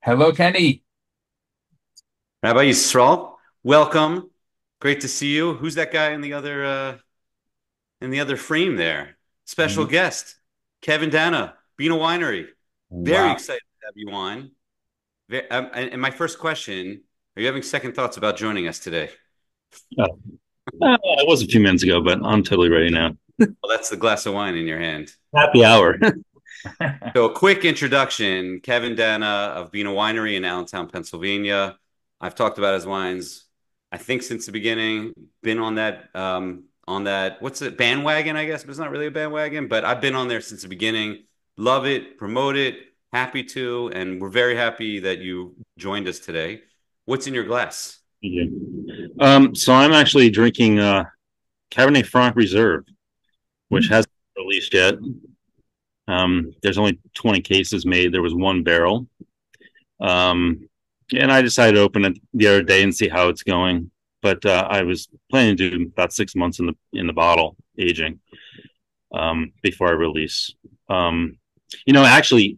Hello, Kenny. RabbiYisroel, welcome. Great to see you. Who's that guy in the other frame there? Special Mhm. guest, Kevin Danna, Binah Winery. Very Wow. excited to have you on. And my first question, are you having second thoughts about joining us today? It was a few minutes ago, but I'm totally ready now. Well, that's the glass of wine in your hand. Happy hour. So, a quick introduction, Kevin Danna of Binah Winery in Allentown, Pennsylvania. I've talked about his wines, I think, since the beginning. Been on that, what's it, bandwagon, I guess, but it's not really a bandwagon, but I've been on there since the beginning. Love it, promote it, happy to, and we're very happy that you joined us today. What's in your glass? So I'm actually drinking Cabernet Franc Reserve, which hasn't been released yet. There's only 20 cases made. There was one barrel. Um, and I decided to open it the other day and see how it's going. But I was planning to do about 6 months in the bottle aging before I release. Um, actually,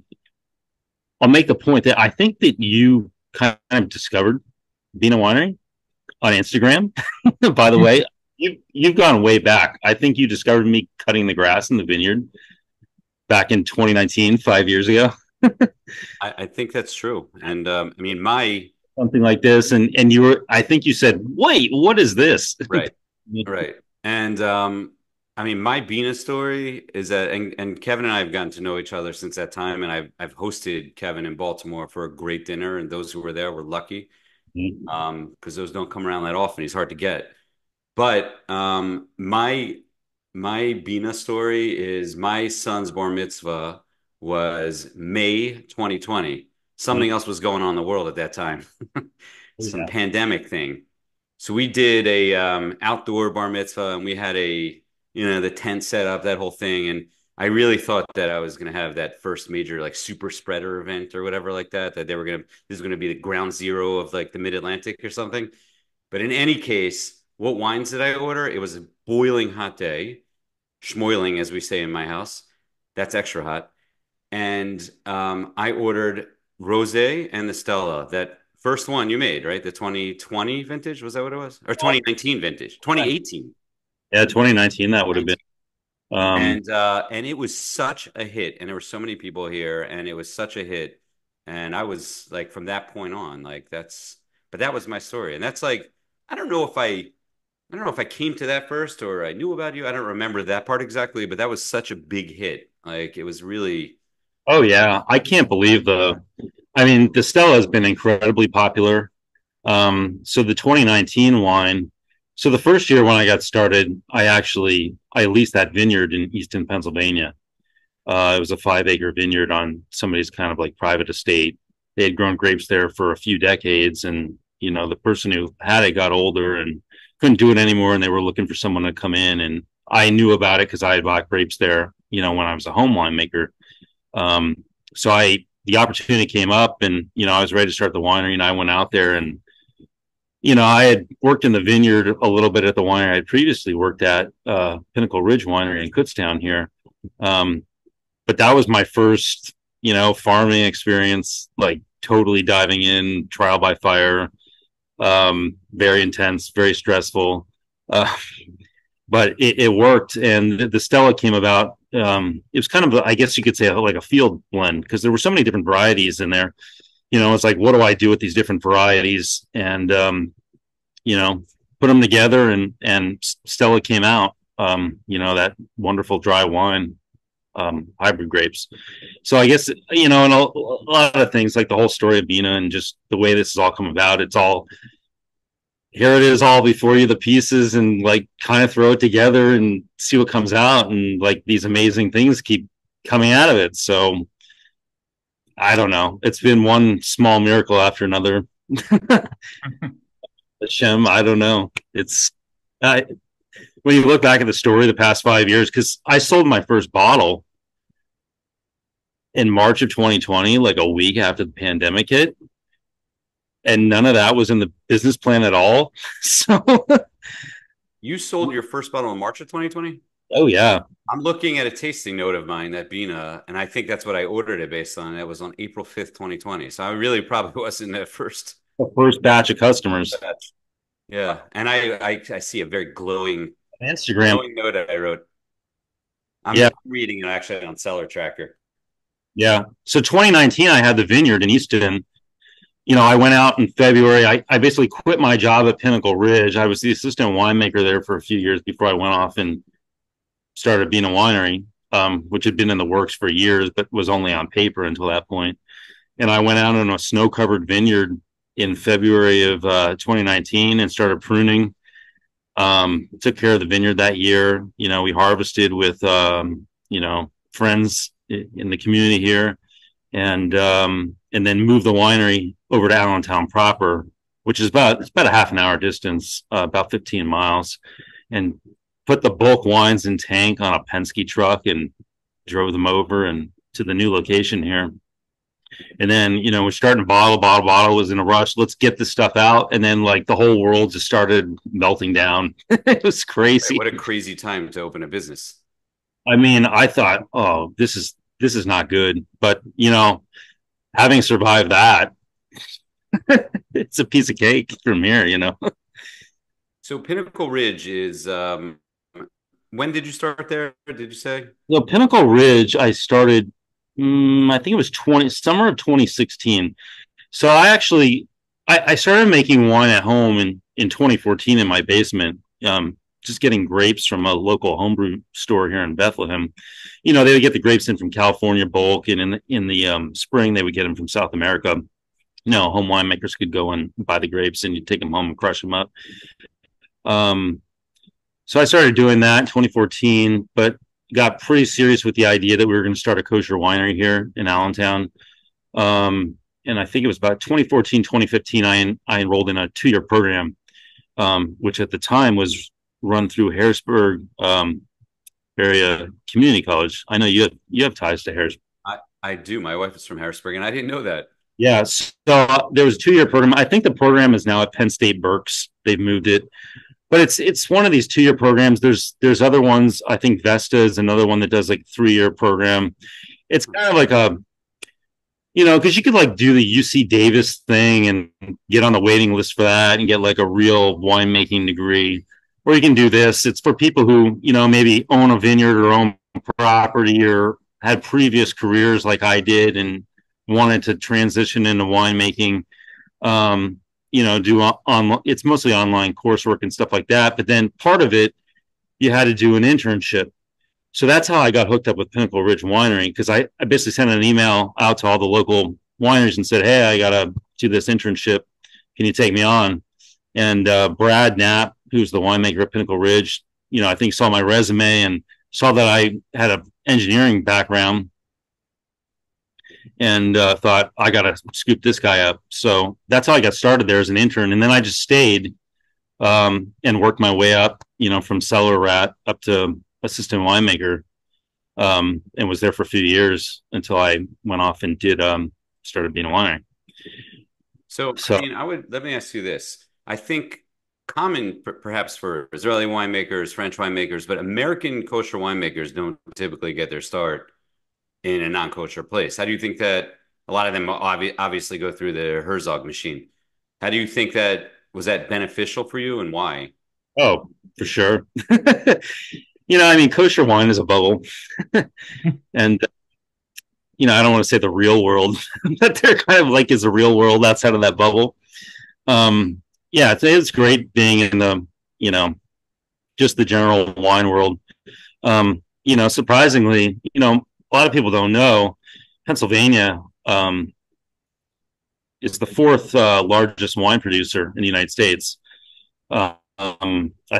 I'll make the point that I think that you kind of discovered Binah Winery on Instagram. By the way, you've gone way back. I think you discovered me cutting the grass in the vineyard back in 2019, 5 years ago, I think that's true. And I mean, my, something like this. And you were, I think you said, "Wait, what is this?" right. Right. And I mean, my Bina story is that, and Kevin and I have gotten to know each other since that time, and I've hosted Kevin in Baltimore for a great dinner, and those who were there were lucky, because those don't come around that often. He's hard to get. But my Bina story is my son's bar mitzvah was May 2020. Something else was going on in the world at that time, some Yeah. pandemic thing. So we did a outdoor bar mitzvah, and we had the tent set up, that whole thing. And I really thought that I was going to have that first major like super spreader event or whatever like that, that this is going to be the ground zero of like the mid-Atlantic or something. But in any case, what wines did I order? It was a boiling hot day, schmoiling, as we say in my house. That's extra hot. And I ordered Rosé and the Stella. That first one you made, right? The 2020 vintage, was that what it was? Or 2019 vintage? 2018. Yeah, 2019 that would have been. 19. Um, And it was such a hit, and there were so many people here, and it was such a hit. And I was like, from that point on, like but that was my story. And that's like, I don't know if I don't know if I came to that first or I knew about you. I don't remember that part exactly, but that was such a big hit. Like it was really, oh yeah, I can't believe the. I mean, the Stella has been incredibly popular. So the 2019 wine. So the first year when I got started, I leased that vineyard in Easton, Pennsylvania. It was a 5 acre vineyard on somebody's kind of like private estate. They had grown grapes there for a few decades, and the person who had it got older and couldn't do it anymore, and they were looking for someone to come in. And I knew about it because I had bought grapes there, when I was a home winemaker. So the opportunity came up, and I was ready to start the winery, and I went out there, and I had worked in the vineyard a little bit at the winery I had previously worked at, Pinnacle Ridge Winery in Kutztown here. Um, but that was my first, farming experience, like totally diving in, trial by fire, very intense, very stressful. Uh, but it worked. And the Stella came about. It was kind of, I guess you could say, like a field blend because there were so many different varieties in there. It's like, what do I do with these different varieties? And, you know, put them together and Stella came out, that wonderful dry wine, hybrid grapes. So I guess, and a lot of things like the whole story of Bina and just the way this has all come about, it's all, here it is all before you, the pieces, and like kind of throw it together and see what comes out. And like these amazing things keep coming out of it. So I don't know. It's been one small miracle after another. Hashem, I don't know. It's uh, when you look back at the story the past 5 years, because I sold my first bottle in March of 2020, like a week after the pandemic hit, and none of that was in the business plan at all. So you sold your first bottle in March of 2020? Oh yeah, I'm looking at a tasting note of mine, that Binah, and I think that's what I ordered it based on. It was on April 5th, 2020. So I really probably wasn't at first the first batch of customers. batch. Yeah. And I see a very Instagram. glowing note I wrote. Yeah, I'm reading it actually on Cellar Tracker. yeah. So 2019, I had the vineyard in Easton. I went out in February. I basically quit my job at Pinnacle Ridge. I was the assistant winemaker there for a few years before I went off and started Binah Winery, which had been in the works for years, but was only on paper until that point. And I went out on a snow covered vineyard in February of 2019 and started pruning. Took care of the vineyard that year. We harvested with, friends in the community here, and then moved the winery over to Allentown proper, which is about a half an hour distance, about 15 miles, and put the bulk wines in tank on a Penske truck and drove them over and to the new location here. And then, we're starting to bottle was in a rush. Let's get this stuff out. And then like the whole world just started melting down. It was Right, crazy. what a crazy time to open a business. I mean, I thought, oh, this is not good. But having survived that, it's a piece of cake from here. So Pinnacle Ridge is when did you start there? Did you say? So Pinnacle Ridge, I started, I think it was summer of 2016. So I started making wine at home in 2014 in my basement. Just getting grapes from a local homebrew store here in Bethlehem. They would get the grapes in from California bulk, and in the spring they would get them from South America. Home winemakers could go and buy the grapes, and you take them home and crush them up. Um, so I started doing that in 2014, but got pretty serious with the idea that we were going to start a kosher winery here in Allentown. And I think it was about 2014, 2015, I enrolled in a 2-year program, which at the time was run through Harrisburg area community college. I know you have ties to Harrisburg. I do. My wife is from Harrisburg, and I didn't know that. Yeah, so there was a 2-year program. I think the program is now at Penn State Berks. They've moved it, but it's one of these 2-year programs. There's other ones. I think Vesta is another one that does like 3-year program. It's kind of like because you could like do the UC Davis thing and get on the waiting list for that and get like a real winemaking degree. Or you can do this. It's for people who, maybe own a vineyard or own property or had previous careers like I did and wanted to transition into winemaking. Do on it's mostly online coursework and stuff like that. But then part of it, you had to do an internship. So that's how I got hooked up with Pinnacle Ridge Winery, because I basically sent an email out to all the local wineries and said, hey, I got to do this internship. Can you take me on? And Brad Knapp, who's the winemaker at Pinnacle Ridge, I think saw my resume and saw that I had an engineering background and thought, I got to scoop this guy up. So that's how I got started there as an intern. And then I just stayed and worked my way up, from cellar rat up to assistant winemaker, and was there for a few years until I went off and did started being a winery. So, I So mean, let me ask you this. I think common perhaps for Israeli winemakers, French winemakers, but American kosher winemakers don't typically get their start in a non-kosher place. How do you think that a lot of them obviously go through the Herzog machine? How do you think that was that beneficial for you, and why? oh, for sure. I mean, kosher wine is a bubble, and I don't want to say the real world, but they're kind of like is the real world outside of that bubble. Yeah, it's great being in the just the general wine world. Surprisingly, a lot of people don't know Pennsylvania is the fourth largest wine producer in the United States. I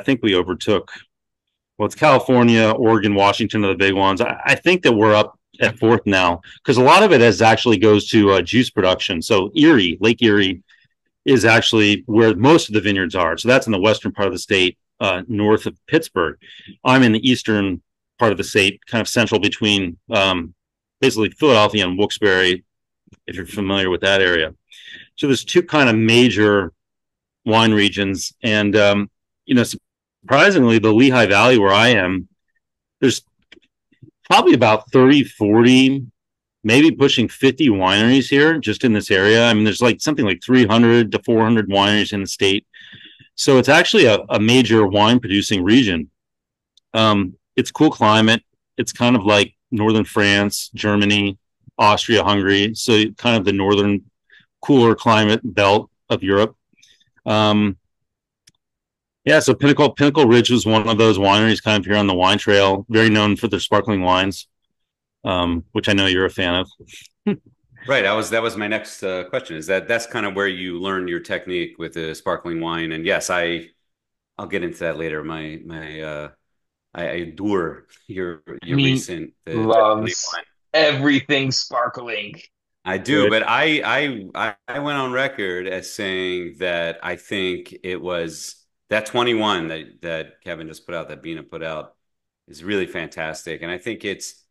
think we overtook, well, it's California, Oregon, Washington are the big ones. I think that we're up at fourth now because a lot of it has actually goes to juice production. So Lake Erie is actually where most of the vineyards are. So that's in the western part of the state, north of Pittsburgh. I'm in the eastern part of the state, kind of central between basically Philadelphia and Wilkes-Barre, if you're familiar with that area. So there's two kind of major wine regions, and surprisingly, the Lehigh Valley where I am there's probably about 30, 40, maybe pushing 50 wineries here just in this area. I mean, there's like something like 300 to 400 wineries in the state. So it's actually a major wine producing region. It's cool climate. It's kind of like northern France, Germany, Austria, Hungary. So kind of the northern cooler climate belt of Europe. Um, yeah, so Pinnacle Ridge was one of those wineries kind of here on the wine trail, very known for their sparkling wines, which I know you're a fan of. Right. That was my next question. Is that's kind of where you learn your technique with the sparkling wine? And yes, I'll get into that later. I adore I your mean, recent the 2021. loves everything sparkling. I do, Good. but I went on record as saying that I think it was that 21 that Kevin just put out, that Binah put out, is really fantastic. And I think it's,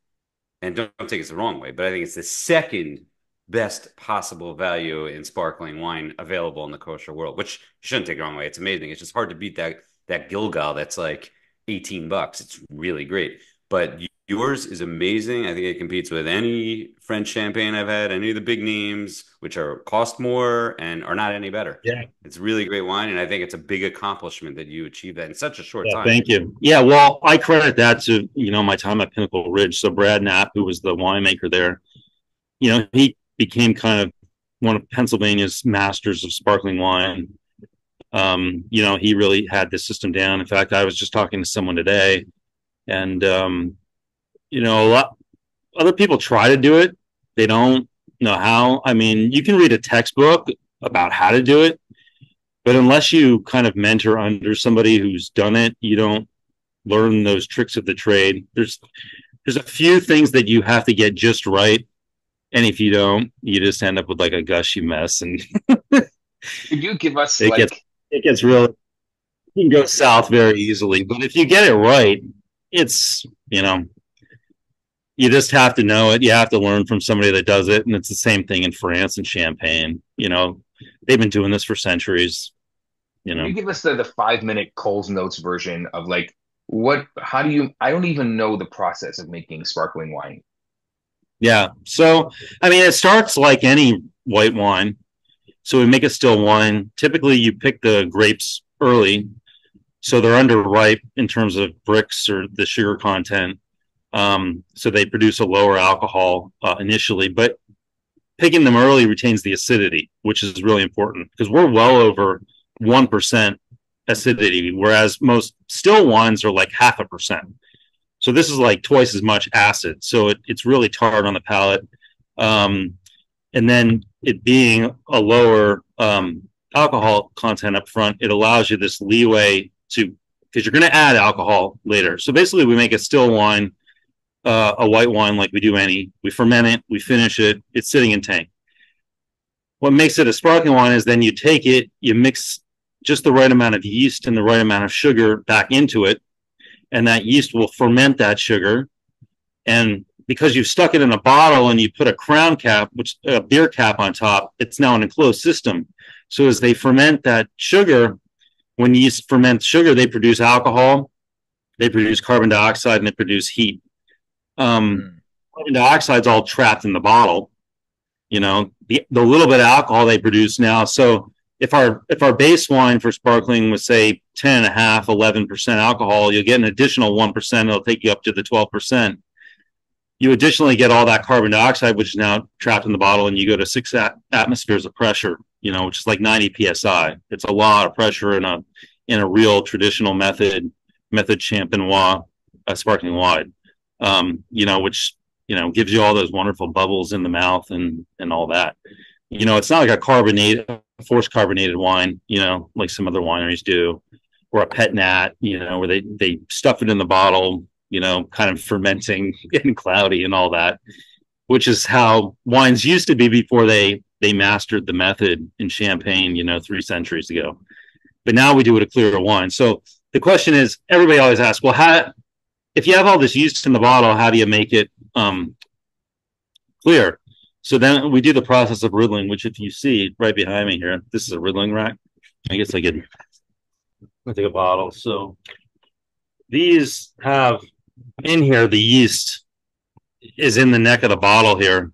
and don't take it the wrong way, but I think it's the second best possible value in sparkling wine available in the kosher world, which you shouldn't take it the wrong way. It's amazing. It's just hard to beat that Gilgal that's like $18. It's really great. But yours is amazing. I think it competes with any French champagne I've had, any of the big names, which are cost more and are not any better. Yeah. It's really great wine, and I think it's a big accomplishment that you achieved that in such a short Yeah, time. thank you. Yeah, well, I credit that to, my time at Pinnacle Ridge. So Brad Knapp, who was the winemaker there, he became kind of one of Pennsylvania's masters of sparkling wine. He really had the system down. In fact, I was just talking to someone today, and a lot other people try to do it. They don't know how. I mean, you can read a textbook about how to do it, but unless you kind of mentor under somebody who's done it, you don't learn those tricks of the trade. There's a few things that you have to get just right, and if you don't, you just end up with like a gushy mess, and Could you give us it gets like, it gets real. You can go south very easily, but if you get it right, it's you just have to know it. You have to learn from somebody that does it, and it's the same thing in France and Champagne. They've been doing this for centuries. You could know, you give us the 5 minute Coles Notes version of like how do you, I don't even know the process of making sparkling wine. yeah. So I mean, it starts like any white wine. So we make a still wine. Typically, you pick the grapes early, so they're underripe in terms of Brix or the sugar content. So they produce a lower alcohol initially, but picking them early retains the acidity, which is really important because we're well over 1% acidity, whereas most still wines are like 0.5%. So this is like twice as much acid. So it's really tart on the palate. And then it being a lower alcohol content up front, it allows you this leeway to, because you're going to add alcohol later. So basically, we make a still wine, a white wine like we do any. We ferment it, we finish it, it's sitting in tank. What makes it a sparkling wine is then you take it, you mix just the right amount of yeast and the right amount of sugar back into it, and that yeast will ferment that sugar. And because you've stuck it in a bottle and you put a crown cap, which a beer cap on top, it's now an enclosed system. So as they ferment that sugar, when yeast ferment sugar, they produce alcohol, they produce carbon dioxide, and they produce heat. Mm. Carbon dioxide's all trapped in the bottle. The little bit of alcohol they produce now. So if our base wine for sparkling was say 10.5, 11% alcohol, you'll get an additional 1%. It'll take you up to the 12%. You additionally get all that carbon dioxide, which is now trapped in the bottle, and you go to 6 atmospheres of pressure, which is like 90 psi. It's a lot of pressure in a real traditional method champenois sparkling wine, which gives you all those wonderful bubbles in the mouth and all that. It's not like forced carbonated wine, like some other wineries do, or a pet nat, where they stuff it in the bottle, kind of fermenting and cloudy and all that, which is how wines used to be before they mastered the method in Champagne, 3 centuries ago. But now we do it a clearer wine. So the question is, everybody always asks, well, if you have all this yeast in the bottle, how do you make it clear? So then we do the process of riddling, which if you see right behind me here, this is a riddling rack. I guess I could take a bottle. So these have in here, the yeast is in the neck of the bottle here.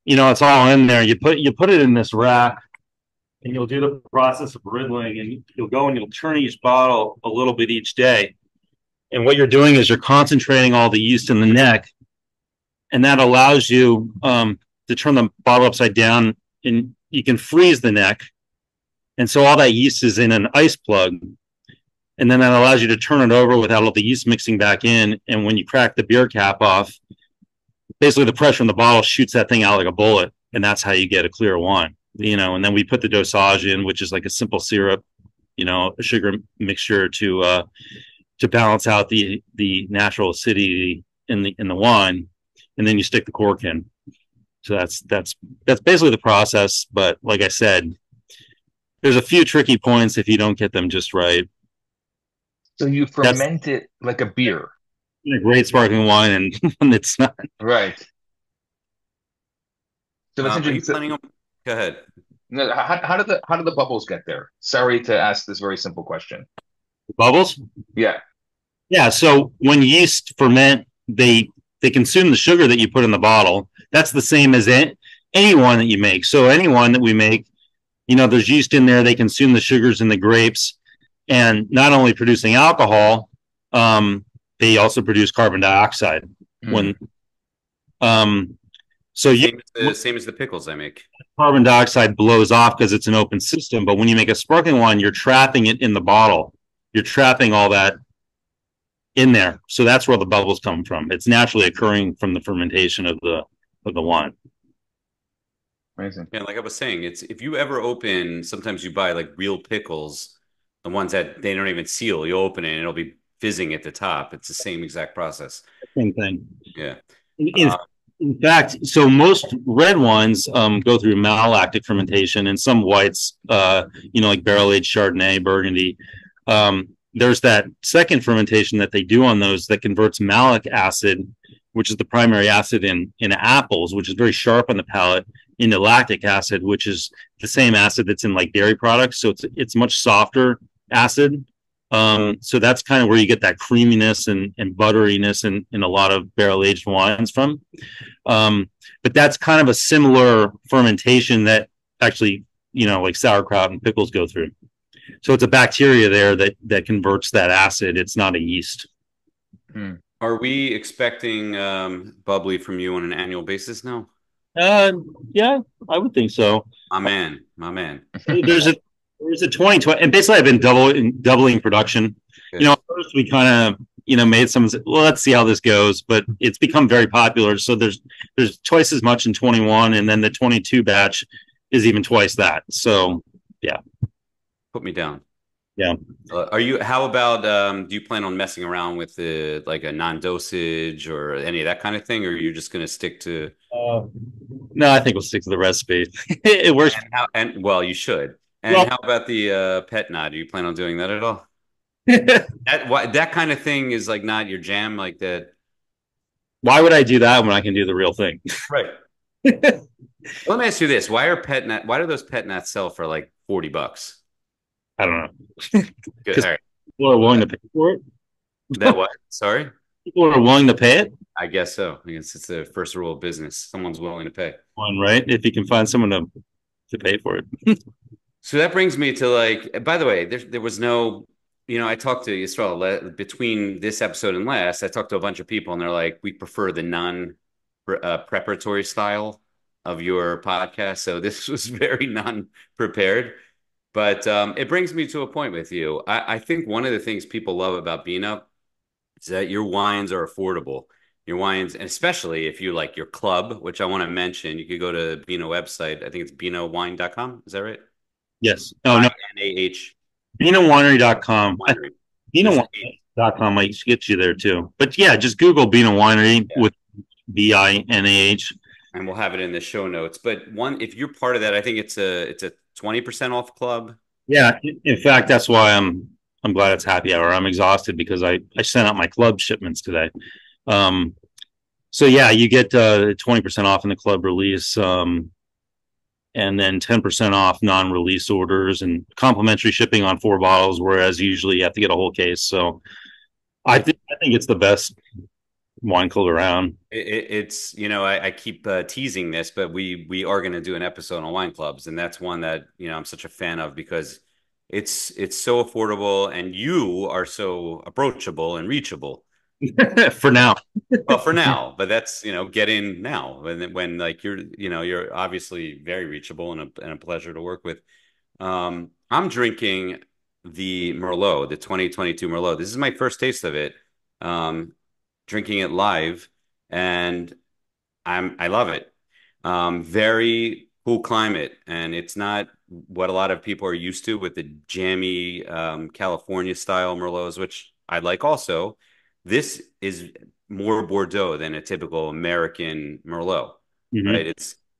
It's all in there. You put it in this rack, and you'll do the process of riddling, and you'll go and you'll turn each bottle a little bit each day. And what you're doing is you're concentrating all the yeast in the neck, and that allows you to turn the bottle upside down, and you can freeze the neck. And so all that yeast is in an ice plug. And then that allows you to turn it over without all the yeast mixing back in. And when you crack the beer cap off, basically the pressure in the bottle shoots that thing out like a bullet. And that's how you get a clear wine, and then we put the dosage in, which is like a simple syrup, a sugar mixture to balance out the natural acidity in the wine. And then you stick the cork in. So that's basically the process. But like I said, there's a few tricky points if you don't get them just right. So you That's ferment it like a beer. a great sparkling wine, and when it's not. Right. So that's Are you interesting. planning on? Go ahead. No, how do the bubbles get there? Sorry to ask this very simple question. Bubbles? Yeah. Yeah. So when yeast ferment, they consume the sugar that you put in the bottle. That's the same as any wine that you make. So any wine that we make, there's yeast in there. They consume the sugars in the grapes, and not only producing alcohol, they also produce carbon dioxide. When so Same as the pickles I make. carbon dioxide blows off because it's an open system. But when you make a sparkling wine, you're trapping it in the bottle. You're trapping all that in there. So that's where the bubbles come from. It's naturally occurring from the fermentation of the wine. Amazing. Yeah, like I was saying, it's if you ever open, sometimes you buy like real pickles, the ones that they don't even seal. You open it and it'll be fizzing at the top. It's the same exact process. Same thing. Yeah. In fact, so most red wines go through malolactic fermentation, and some whites, like barrel-aged Chardonnay, Burgundy. There's that second fermentation that they do on those that converts malic acid, which is the primary acid in apples, which is very sharp on the palate, into lactic acid, which is the same acid that's in like dairy products. So it's much softer acid. So that's kind of where you get that creaminess and butteriness in a lot of barrel-aged wines from. But that's kind of a similar fermentation that actually, like sauerkraut and pickles go through. So it's a bacteria there that converts that acid. It's not a yeast. Are we expecting bubbly from you on an annual basis now? Yeah, I would think so. My man. There's a 2020, and basically I've been doubling production. Good. First we kind of made some. Well, let's see how this goes, but it's become very popular. So there's twice as much in 21, and then the 22 batch is even twice that. So yeah, Put me down. yeah. How about, do you plan on messing around with like a non-dosage or any of that kind of thing, or are you just going to stick to? No, I think we'll stick to the recipe. It works. Well, you should. And how about the pet nod? Do you plan on doing that at all? That kind of thing is like not your jam, like that. Why would I do that when I can do the real thing? Right. Let me ask you this: Why do those pet nats sell for like $40? I don't know. Good. All right. People are willing to pay for it. That what? Sorry? People are willing to pay it. I guess so. I guess it's the first rule of business. Someone's willing to pay. One, right? If you can find someone to pay for it. So that brings me to like, by the way, there was no, I talked to Yisrael between this episode and last, I talked to a bunch of people and they're like, we prefer the non-preparatory style of your podcast. So this was very non-prepared, but it brings me to a point with you. I think one of the things people love about Binah is that your wines are affordable. Your wines, and especially if you like your club, which I want to mention, you could go to Binah website. I think it's binahwine.com. Is that right? Yes. Oh, no. Binah. BinahWinery.com. BinahWinery.com might get you there too. But yeah, just Google Binah Winery with BINAH. And we'll have it in the show notes. But if you're part of that, I think it's a 20% off club. Yeah. In fact, that's why I'm glad it's happy hour. I'm exhausted because I sent out my club shipments today. So yeah, you get 20% off in the club release. And then 10% off non-release orders and complimentary shipping on 4 bottles, whereas usually you have to get a whole case. So I I think it's the best wine club around. It's I keep teasing this, but we are going to do an episode on wine clubs, and that's one that I'm such a fan of because it's so affordable, and you are so approachable and reachable. For now. Well, for now, but that's get in now when like you're obviously very reachable and a pleasure to work with. I'm drinking the Merlot, the 2022 Merlot. This is my first taste of it. Drinking it live, and I love it. Very cool climate, and it's not what a lot of people are used to with the jammy California style Merlots, which I like also. This is more Bordeaux than a typical American Merlot, right? Hmm.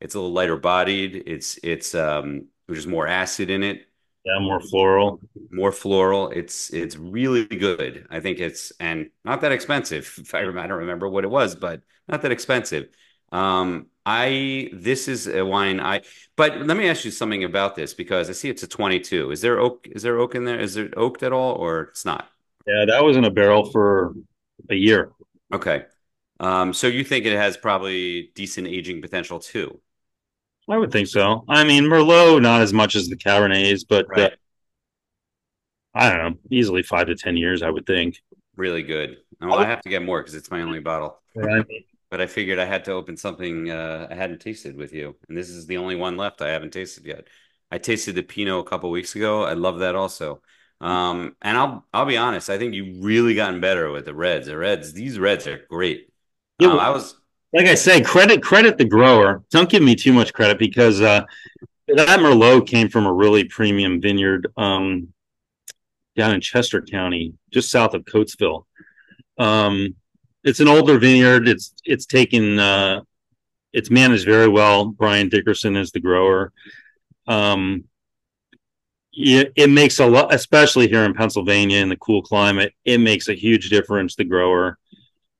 It's a little lighter bodied. It's there's more acid in it, Yeah, more floral. more floral. It's really good. I think it's and not that expensive. If I don't remember what it was, but not that expensive. I this is a wine I but let me ask you something about this because I see it's a 22. Is there oak in there? Is it oaked at all or it's not? Yeah, that was in a barrel for a year. Okay. So you think it has probably decent aging potential too, I would think so. I mean, Merlot, not as much as the Cabernets, but right? I don't know, easily 5 to 10 years, I would think. Really good. I Well, I would, have to get more because it's my only bottle. yeah, But I figured I had to open something I hadn't tasted with you, and this is the only one left I haven't tasted yet. I tasted the Pinot a couple weeks ago. I love that also. And I'll be honest, I think you've really gotten better with the reds. These reds are great. yeah, I was like I say, credit the grower. Don't give me too much credit because that Merlot came from a really premium vineyard down in Chester County, just south of Coatesville. Um, it's an older vineyard. It's taken it's managed very well. Brian Dickerson is the grower. Um, it makes a lot, especially here in Pennsylvania in the cool climate. It makes a huge difference. The grower,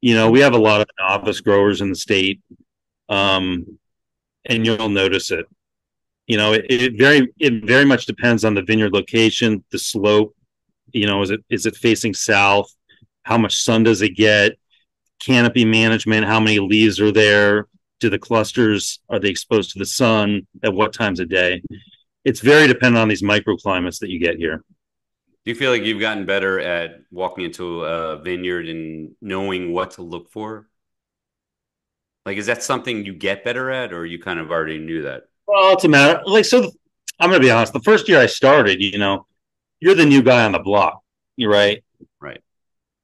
we have a lot of novice growers in the state, um, and you'll notice it. It very much depends on the vineyard location, the slope. Is it facing south? How much sun does it get? Canopy management, how many leaves are there? Do the clusters, are they exposed to the sun at what times of day? It's very dependent on these microclimates that you get here. Do you feel like you've gotten better at walking into a vineyard and knowing what to look for? Like, is that something you get better at, or you kind of already knew that? Well, it's a matter like so. I'm going to be honest. The first year I started, you're the new guy on the block. You're right. Right.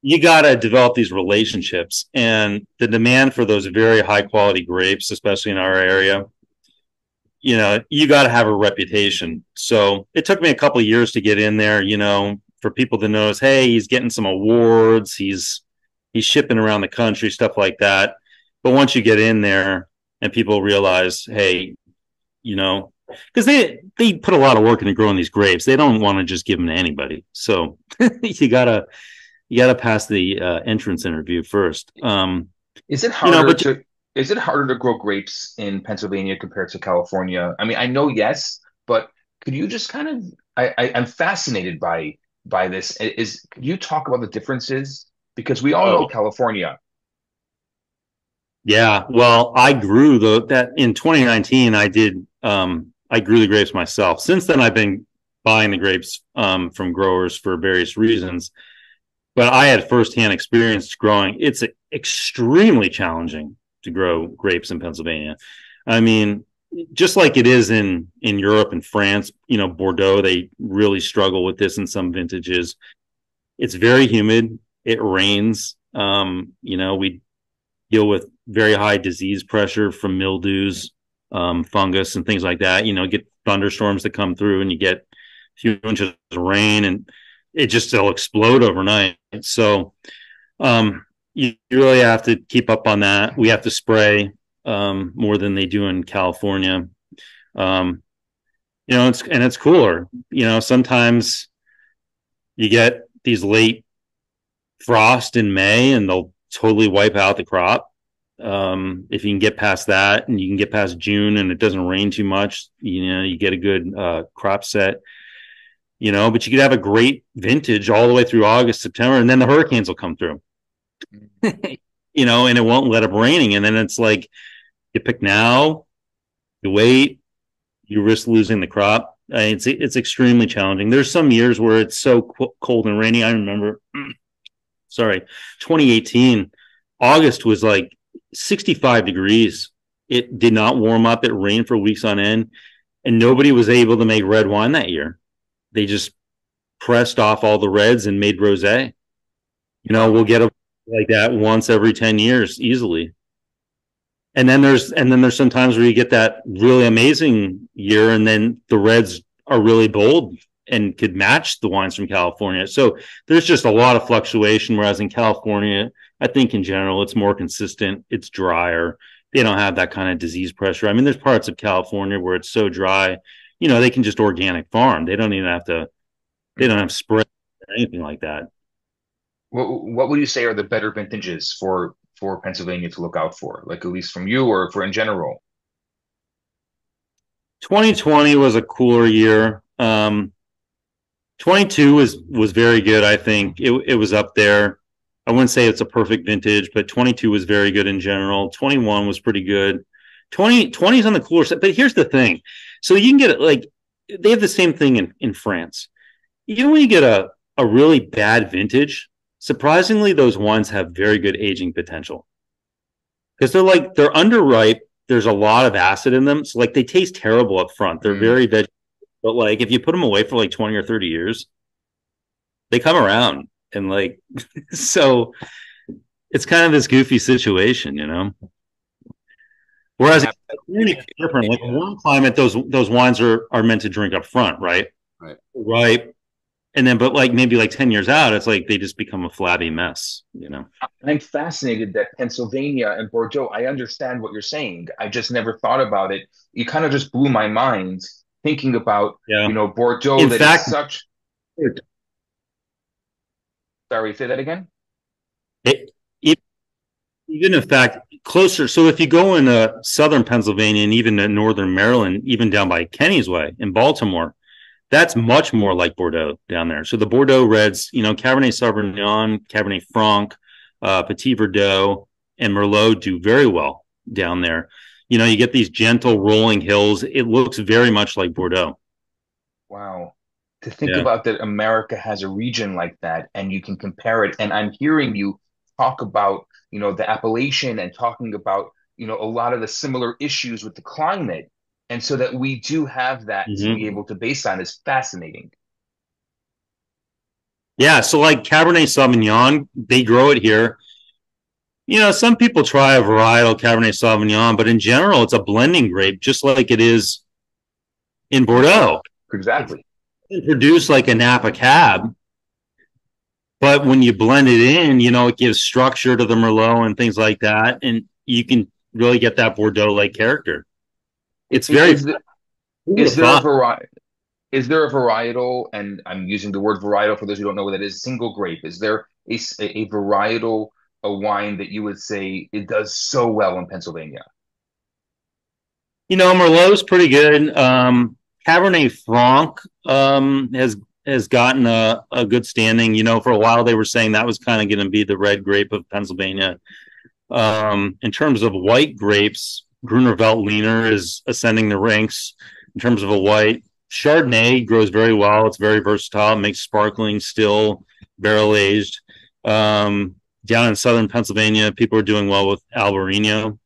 You got to develop these relationships, and the demand for those very high quality grapes, especially in our area, you got to have a reputation. So it took me a couple of years to get in there, for people to notice, hey, he's getting some awards, he's shipping around the country, stuff like that. But once you get in there and people realize, hey, because they put a lot of work into growing these grapes, they don't want to just give them to anybody. So you gotta pass the entrance interview first. Is it harder But to is it harder to grow grapes in Pennsylvania compared to California? I mean, I know yes, but could you just kind of I'm fascinated by this. Could you talk about the differences? Because we all know oh California. yeah, well, I grew that in 2019. I grew the grapes myself. Since then, I've been buying the grapes from growers for various reasons. But I had firsthand experience growing. It's extremely challenging to grow grapes in Pennsylvania. I mean, just like it is in Europe and France, Bordeaux, they really struggle with this in some vintages. It's very humid. It rains. We deal with very high disease pressure from mildews, fungus, and things like that. Get thunderstorms that come through, and you get a few inches of rain, and it'll explode overnight. So you really have to keep up on that. We have to spray more than they do in California. It's cooler. Sometimes you get these late frost in May, and they'll totally wipe out the crop. If you can get past that, and you can get past June, and it doesn't rain too much, you get a good crop set. But you could have a great vintage all the way through August, September, and then the hurricanes will come through. And it won't let up raining. And then it's like you pick now, you wait, you risk losing the crop. It's extremely challenging. There's some years where it's so cold and rainy. I remember, sorry, 2018, August was like 65 degrees. It did not warm up. It rained for weeks on end, and nobody was able to make red wine that year. They just pressed off all the reds and made rosé. We'll get a like that once every 10 years easily. And then there's some times where you get that really amazing year, and then the reds are really bold and could match the wines from California. So there's just a lot of fluctuation. Whereas in California, I think in general, it's more consistent. It's drier. They don't have that kind of disease pressure. I mean, there's parts of California where it's so dry, they can just organic farm. They don't even have to, they don't have spray or anything like that. What would you say are the better vintages for Pennsylvania to look out for, like at least from you or for in general? 2020 was a cooler year. 22 was very good. I think it was up there. I wouldn't say it's a perfect vintage, but 22 was very good in general. 21 was pretty good. 20 is on the cooler side. But here's the thing. So you can get it like they have the same thing in France. When you get a really bad vintage, surprisingly, those wines have very good aging potential because they're underripe. There's a lot of acid in them. So like they taste terrible up front. They're very vegetable. But like if you put them away for like 20 or 30 years, they come around. And like, so it's kind of this goofy situation. Whereas different, like in warm climate, those wines are meant to drink up front, right? Right. Right. And then, but like maybe like 10 years out, it's like they just become a flabby mess. I'm fascinated that Pennsylvania and Bordeaux, I understand what you're saying. I just never thought about it. You kind of just blew my mind thinking about, Yeah. Bordeaux, In that fact, is such. Sorry, say that again? it, even in fact closer. So if you go in southern Pennsylvania and even in northern Maryland, even down by Kenny's Way in Baltimore, that's much more like Bordeaux down there. So the Bordeaux reds, Cabernet Sauvignon, Cabernet Franc, Petit Verdot, and Merlot do very well down there. You get these gentle rolling hills. It looks very much like Bordeaux. Wow. To think Yeah. about that America has a region like that and you can compare it. And I'm hearing you talk about, the Appalachian and talking about, a lot of the similar issues with the climate. And so that we do have that to be Mm-hmm. able to base on is fascinating. Yeah. So like Cabernet Sauvignon, they grow it here. Some people try a varietal Cabernet Sauvignon, but in general, it's a blending grape, just like it is in Bordeaux. It's Exactly. produced like a Napa Cab, but when you blend it in, it gives structure to the Merlot and things like that, and you can really get that Bordeaux-like character. It's very Is there a fun. variety? Is there a varietal, and I'm using the word varietal for those who don't know what that is, single grape? Is there a varietal, a wine that you would say it does so well in Pennsylvania? Merlot's pretty good. Cabernet Franc has gotten a good standing. For a while they were saying that was kind of going to be the red grape of Pennsylvania. In terms of white grapes, Gruner Veltliner is ascending the ranks in terms of a white. Chardonnay grows very well. It's very versatile. It makes sparkling, still barrel aged. Down in southern Pennsylvania, people are doing well with Albarino.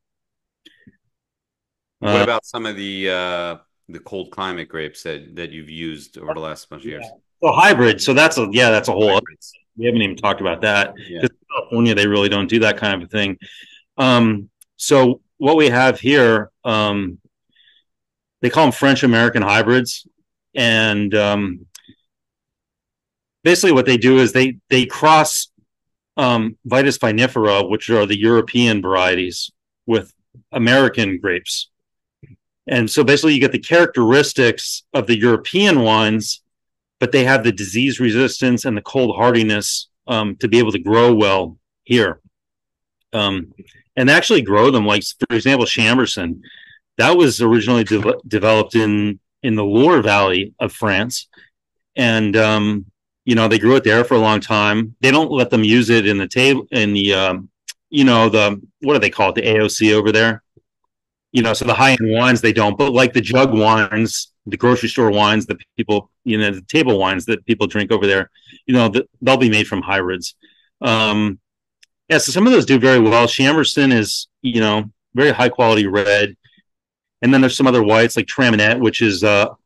What about some of the cold climate grapes that you've used over the last bunch of years? So hybrid. So that's a whole. Hybrids. We haven't even talked about that. Yeah. Because in California, they really don't do that kind of a thing. So what we have here, they call them French American hybrids, and basically what they do is they cross Vitis vinifera, which are the European varieties, with American grapes. And so basically you get the characteristics of the European wines, but they have the disease resistance and the cold hardiness to be able to grow well here. And actually grow them, like, for example, Chambourcin. That was originally developed in the Loire Valley of France. And They grew it there for a long time. They don't let them use it in the table in the the what do they call it, the AOC over there. So the high end wines they don't, but like the jug wines, the grocery store wines that people, the table wines that people drink over there, they'll be made from hybrids. Yeah, so some of those do very well. Chamberson is, very high quality red. And then there's some other whites like Traminette, which is a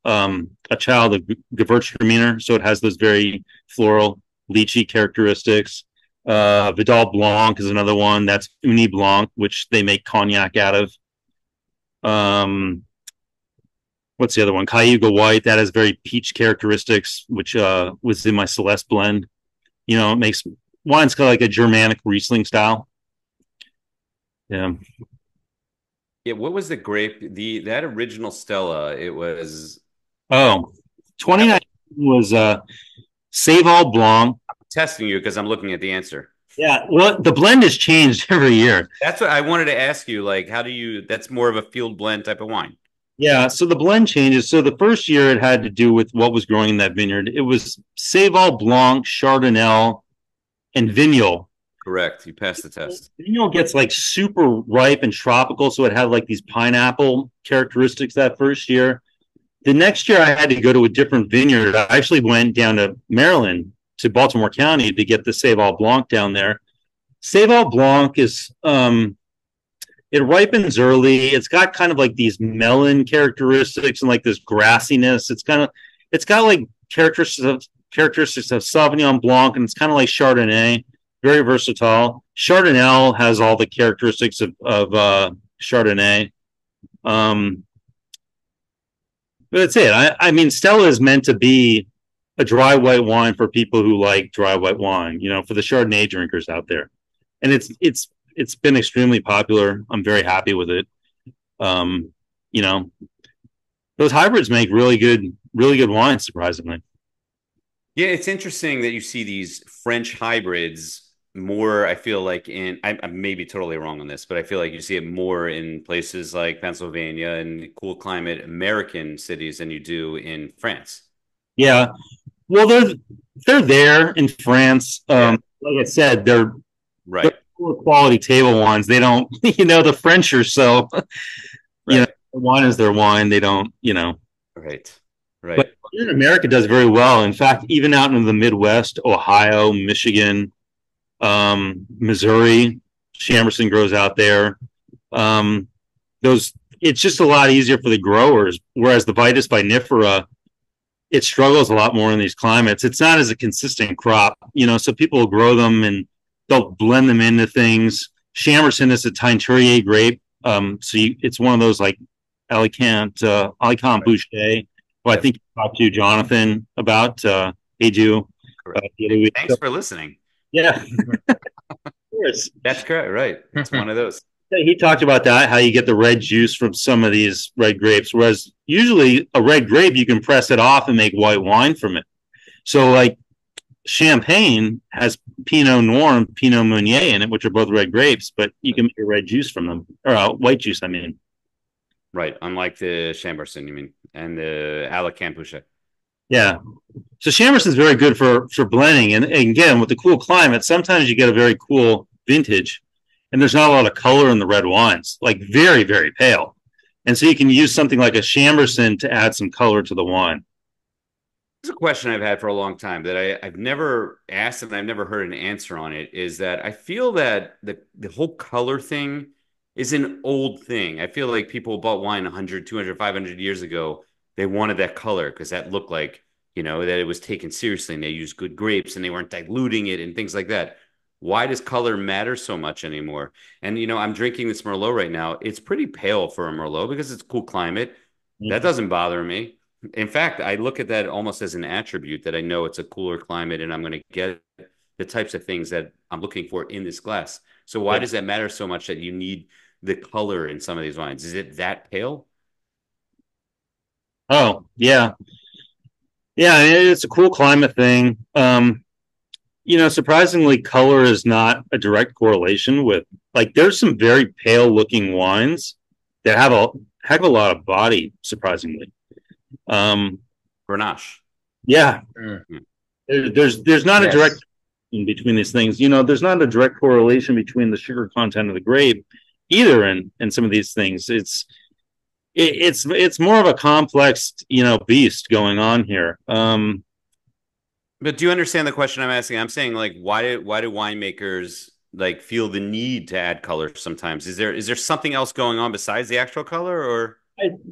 child of Gewürztraminer. So it has those very floral, lychee characteristics. Vidal Blanc is another one. That's Uni Blanc, which they make cognac out of. What's the other one? Cayuga White. That has very peach characteristics, which was in my Celeste blend. It makes wine's kind of like a Germanic Riesling style. Yeah. Yeah, what was the grape? That original Stella, it was 2019 was Saval Blanc. I'm testing you because I'm looking at the answer. Yeah, well, the blend has changed every year. That's what I wanted to ask you. Like, that's more of a field blend type of wine. Yeah, so the blend changes. So the first year it had to do with what was growing in that vineyard. It was Saval Blanc, Chardonnay, and Vignoble. Correct. You passed the test. Vignoble gets like super ripe and tropical, so it had like these pineapple characteristics that first year. The next year I had to go to a different vineyard. I actually went down to Maryland, to Baltimore County, to get the Saval Blanc down there. Saval Blanc is it ripens early. It's got kind of like these melon characteristics and like this grassiness. It's got like characteristics of Sauvignon Blanc, and it's kind of like Chardonnay. Very versatile. Chardonnay has all the characteristics of Chardonnay. But that's it. I mean, Stella is meant to be a dry white wine for people who like dry white wine, for the Chardonnay drinkers out there. And it's been extremely popular. I'm very happy with it. Those hybrids make really good wine, surprisingly. Yeah, it's interesting that you see these French hybrids more. I feel like I may be totally wrong on this, but I feel like you see it more in places like Pennsylvania and cool climate American cities than you do in France. Yeah, well, they're there in France. Like I said, they're right. They're poor quality table wines. They don't, the French are so, right. The wine is their wine. They don't, Right. Right. But here in America does very well. In fact, even out in the Midwest, Ohio, Michigan, Missouri, Chamberson grows out there. It's just a lot easier for the growers. Whereas the Vitis vinifera, it struggles a lot more in these climates. It's not as a consistent crop, so people will grow them and they'll blend them into things. Chamberson is a Teinturier grape. It's one of those like Alicante Boucher. Well, I think you talked to Jonathan about hey, Jew. Thanks for listening. Yeah. Of course. That's correct. Right. It's one of those. He talked about that, how you get the red juice from some of these red grapes, whereas usually a red grape, you can press it off and make white wine from it. So like Champagne has Pinot Noir and Pinot Meunier in it, which are both red grapes, but you can make a red juice from them, or white juice, I mean. Right. Unlike the Chamberson, you mean, and the Alicante Boucher. Yeah. So Chamberson's very good for blending. And again, with the cool climate, sometimes you get a very cool vintage and there's not a lot of color in the red wines, like very, very pale. And so you can use something like a Chamberson to add some color to the wine. It's a question I've had for a long time that I've never asked and I've never heard an answer on it, is that I feel that the whole color thing is an old thing. I feel like people bought wine 100, 200, 500 years ago. They wanted that color because that looked like, that it was taken seriously and they used good grapes and they weren't diluting it and things like that. Why does color matter so much anymore? And, I'm drinking this Merlot right now. It's pretty pale for a Merlot because it's a cool climate. Mm-hmm. That doesn't bother me. In fact, I look at that almost as an attribute that I know it's a cooler climate and I'm going to get the types of things that I'm looking for in this glass. So why does that matter so much that you need the color in some of these wines? Is it that pale? Oh, yeah. Yeah, it's a cool climate thing. Surprisingly, color is not a direct correlation with, like, there's some very pale looking wines that have a heck of a lot of body, surprisingly. Grenache. Yeah. There's not a direct Yes. in between these things. You know, there's not a direct correlation between the sugar content of the grape either in some of these things. It's more of a complex, you know, beast going on here. But do you understand the question I'm asking? I'm saying like why do winemakers like feel the need to add color sometimes? Is there something else going on besides the actual color or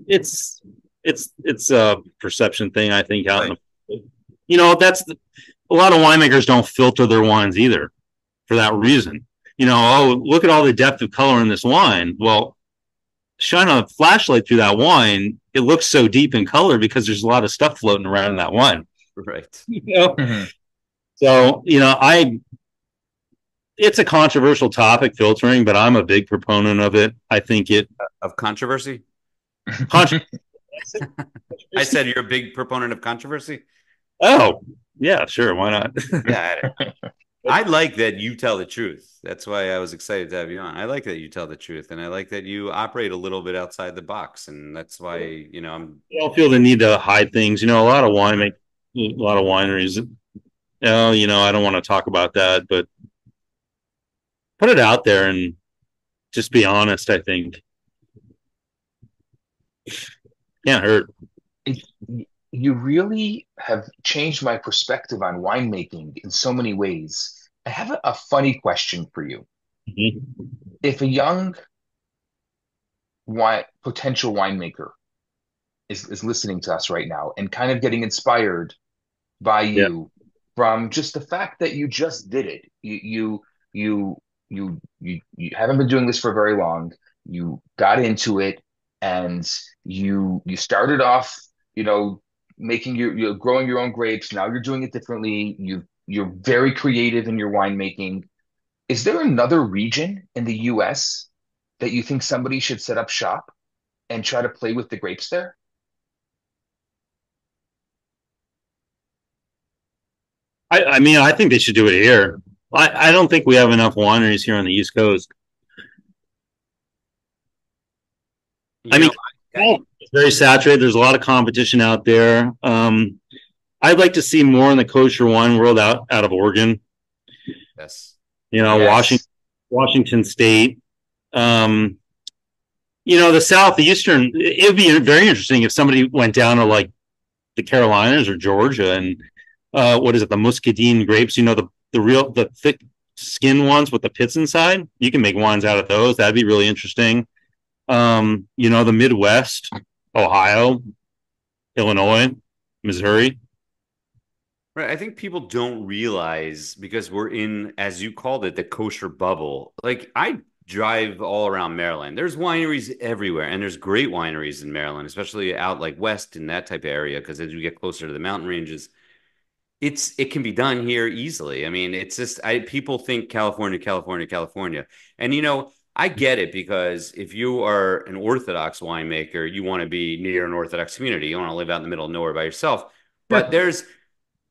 it's it's a perception thing, I think. Out in right? the, you know, a lot of winemakers don't filter their wines either for that reason. You know, oh, look at all the depth of color in this wine. Well, shine a flashlight through that wine, it looks so deep in color because there's a lot of stuff floating around in that wine. Right. You know? Hmm. So, you know, it's a controversial topic, filtering, but I'm a big proponent of it. I think it Of controversy? controversy. I said you're a big proponent of controversy? Oh, yeah, sure, why not? Yeah, I like that you tell the truth. That's why I was excited to have you on. I like that you tell the truth, and I like that you operate a little bit outside the box, and that's why, I'm I don't feel the need to hide things. You know, a lot of wineries. Oh, you know, I don't want to talk about that, but put it out there and just be honest. I think can't hurt. It, you really have changed my perspective on winemaking in so many ways. I have a funny question for you. Mhm. If a young potential winemaker is listening to us right now and kind of getting inspired by Yeah, you from just the fact that you just did it. You haven't been doing this for very long. You got into it and you started off, you know, you're growing your own grapes. Now you're doing it differently. You're very creative in your winemaking. Is there another region in the US that you think somebody should set up shop and try to play with the grapes there? I mean, I think they should do it here. I don't think we have enough wineries here on the East Coast. I you know, mean, it's very saturated. There's a lot of competition out there. I'd like to see more in the kosher wine world out of Oregon. yes, You know, Yes. Washington State. Um, you know, the Southeastern. It would be very interesting if somebody went down to like the Carolinas or Georgia and what is it, the muscadine grapes? You know, the thick skin ones with the pits inside. You can make wines out of those. That'd be really interesting. You know, the Midwest, Ohio, Illinois, Missouri. right. I think people don't realize because we're in, as you called it, the kosher bubble. Like I drive all around Maryland. There's wineries everywhere, and there's great wineries in Maryland, especially out like west in that type of area. Because as you get closer to the mountain ranges, it can be done here easily. I mean, it's just I people think California, California, California. And I get it because if you are an Orthodox winemaker, you want to be near an Orthodox community. You don't want to live out in the middle of nowhere by yourself. But you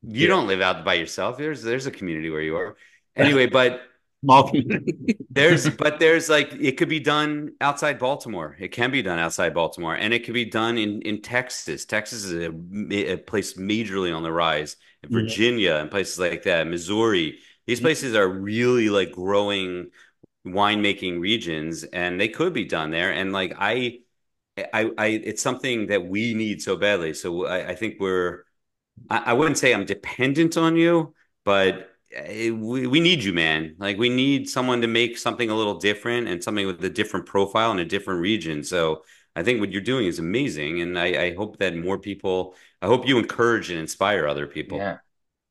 Yeah. don't live out by yourself. There's a community where you are. Anyway, but Small community. there's like it could be done outside Baltimore. It can be done outside Baltimore, and it could be done in Texas. Texas is a place majorly on the rise. Virginia and places like that, Missouri. These places are really like growing winemaking regions, and they could be done there. And like it's something that we need so badly. So I think I wouldn't say I'm dependent on you, but we need you, man. Like we need someone to make something a little different and something with a different profile in a different region. So I think what you're doing is amazing, and I hope that more people. I hope you encourage and inspire other people. Yeah.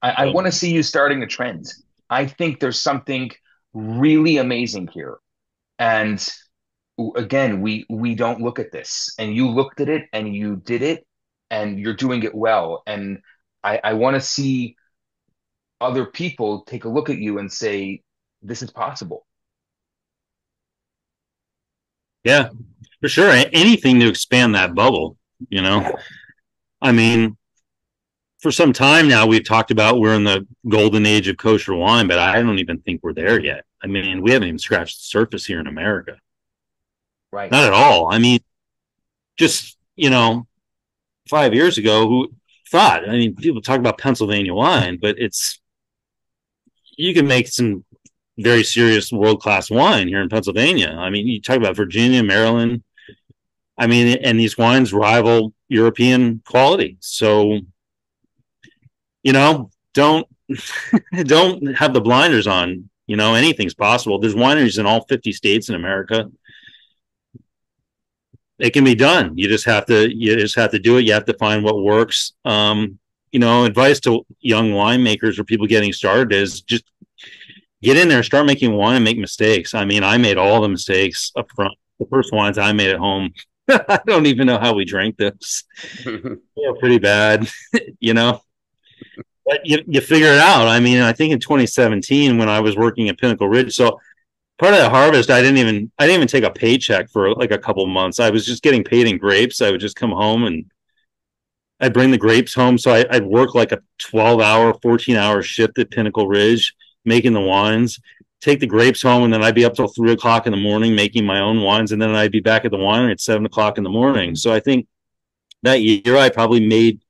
I want to see you starting a trend. I think there's something really amazing here. And again, we don't look at this. And you looked at it and you did it and you're doing it well. And I want to see other people take a look at you and say, this is possible. Yeah, for sure. Anything to expand that bubble, you know. I mean, for some time now, we've talked about we're in the golden age of kosher wine, but I don't even think we're there yet. I mean, we haven't even scratched the surface here in America. Right. Not at all. I mean, just, you know, 5 years ago, thought. I mean, people talk about Pennsylvania wine, but you can make some very serious world-class wine here in Pennsylvania. I mean, you talk about Virginia, Maryland. I mean, and these wines rival European quality. So, don't don't have the blinders on. Anything's possible. There's wineries in all 50 states in America. It can be done. You just have to do it. You have to find what works. Advice to young winemakers or people getting started is just get in there, start making wine and make mistakes. I mean, I made all the mistakes up front. The first wines I made at home, I don't even know how we drank this. They're pretty bad, but you figure it out. I mean, I think in 2017 when I was working at Pinnacle Ridge, so part of the harvest, I didn't even take a paycheck for like a couple months. I was just getting paid in grapes. I would just come home and I'd bring the grapes home. So I'd work like a 12-hour, 14-hour shift at Pinnacle Ridge, making the wines, take the grapes home, and then I'd be up till 3 o'clock in the morning making my own wines. And then I'd be back at the winery at 7 o'clock in the morning. So I think that year I probably made